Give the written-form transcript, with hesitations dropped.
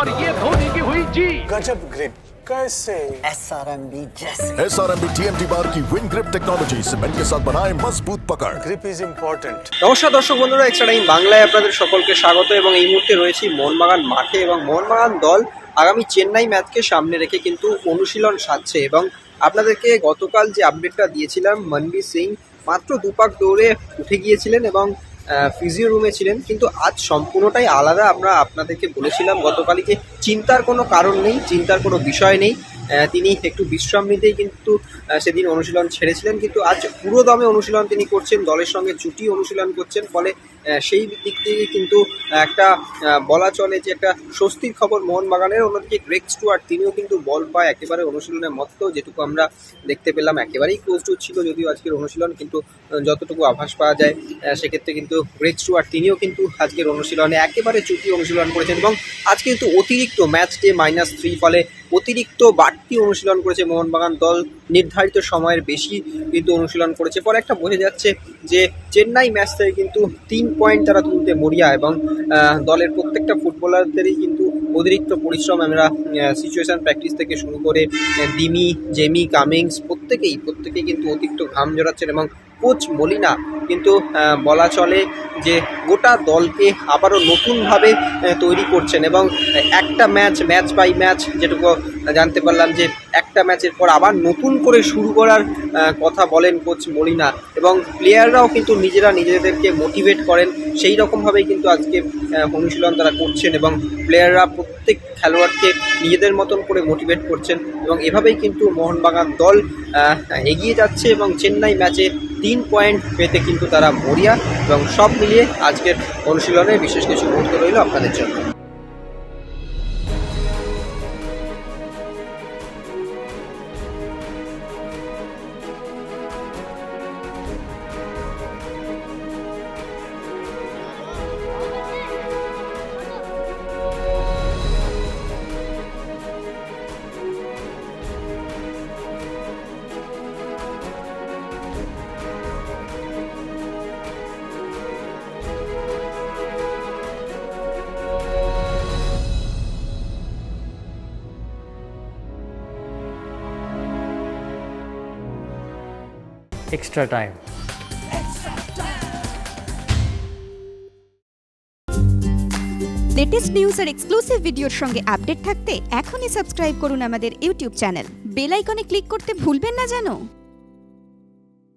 और ये धोनी की हुई जीत। गजब ग्रिप कैसे SRMB जैसे SRMB TMT बार की विन ग्रिप टेक्नोलॉजी सीमेंट के साथ बनाए मजबूत पकड़। Grip is important. নমস্কার দর্শক বন্ধুরা, এক্সট্রা টাইম বাংলায় আপনাদের সকলকে স্বাগত। এবং এই মুহূর্তে রয়েছি মোহনবাগান মাঠে এবং মোহনবাগান দল আগামী চেন্নাই ম্যাচকে সামনে রেখে কিন্তু অনুশীলন সাজছে। এবং আপনাদেরকে গতকাল যে আপডেটটা দিয়েছিলাম, মনবীর সিং মাত্র দুপাক দৌড়ে উঠে গিয়েছিলেন এবং ফিজিও রুমে ছিলেন, কিন্তু আজ সম্পূর্ণটাই আলাদা। আমরা আপনাদেরকে বলেছিলাম গতকালই যে চিন্তার কোনো কারণ নেই, চিন্তার কোনো বিষয় নেই, তিনি একটু বিশ্রাম নিতেই কিন্তু সেদিন অনুশীলন ছেড়েছিলেন, কিন্তু আজ পুরো দমে অনুশীলন তিনি করছেন, দলের সঙ্গে জুটি অনুশীলন করছেন। ফলে সেই দিক থেকে কিন্তু একটা বলা চলে যে একটা স্বস্তির খবর মোহনবাগানের। অন্যদিকে গ্রেগ স্টুয়ার্ট তিনিও কিন্তু বল পায় একেবারে অনুশীলনের মতো, যেটুকু আমরা দেখতে পেলাম একেবারেই ক্লোজ টু ছিল যদিও আজকের অনুশীলন, কিন্তু যতটুকু আভাস পাওয়া যায় সেক্ষেত্রে কিন্তু গ্রেগ স্টুয়ার্ট তিনিও কিন্তু আজকের অনুশীলনে একেবারে জুটি অনুশীলন করেছেন। এবং আজকে কিন্তু অতিরিক্ত ম্যাচ ডে -3, ফলে অতিরিক্ত বাড়তি অনুশীলন করেছে মোহনবাগান দল, নির্ধারিত সময়ের বেশি কিন্তু অনুশীলন করেছে। পরে একটা বোঝা যাচ্ছে যে চেন্নাই ম্যাচ থেকে কিন্তু 3 পয়েন্ট তারা তুলতে মরিয়া। এবং দলের প্রত্যেকটা ফুটবলারদেরই কিন্তু অতিরিক্ত পরিশ্রম, আমরা সিচুয়েশান প্র্যাকটিস থেকে শুরু করে দিমি, জেমি, কামিংস প্রত্যেকেই কিন্তু অতিরিক্ত ঘাম জড়াচ্ছেন। এবং কোচ মলিনা কিন্তু বলা চলে যে গোটা দলকে আবারও নতুনভাবে তৈরি করছেন। এবং একটা ম্যাচ বাই ম্যাচ যেটুকু জানতে পারলাম যে একটা ম্যাচের পর আবার নতুন করে শুরু করার কথা বলেন কোচ মলিনা। এবং প্লেয়াররাও কিন্তু নিজেদেরকে মোটিভেট করেন, সেই রকমভাবেই কিন্তু আজকে অনুশীলন তারা করছেন। এবং প্লেয়াররা প্রত্যেক খেলোয়াড়কে নিজেদের মতন করে মোটিভেট করছেন। এবং এভাবেই কিন্তু মোহনবাগান দল এগিয়ে যাচ্ছে এবং চেন্নাই ম্যাচে 3 পয়েন্ট পেতে কিন্তু তারা মরিয়া। এবং সব মিলিয়ে আজকের অনুশীলনে বিশেষ কিছু মুহূর্ত রইল আপনাদের জন্য। extra time. লেটেস্ট নিউজ আর এক্সক্লুসিভ ভিডিওর সঙ্গে আপডেট থাকতে এখনই সাবস্ক্রাইব করুন আমাদের ইউটিউব চ্যানেল। বেল আইকনে ক্লিক করতে ভুলবেন না যেন।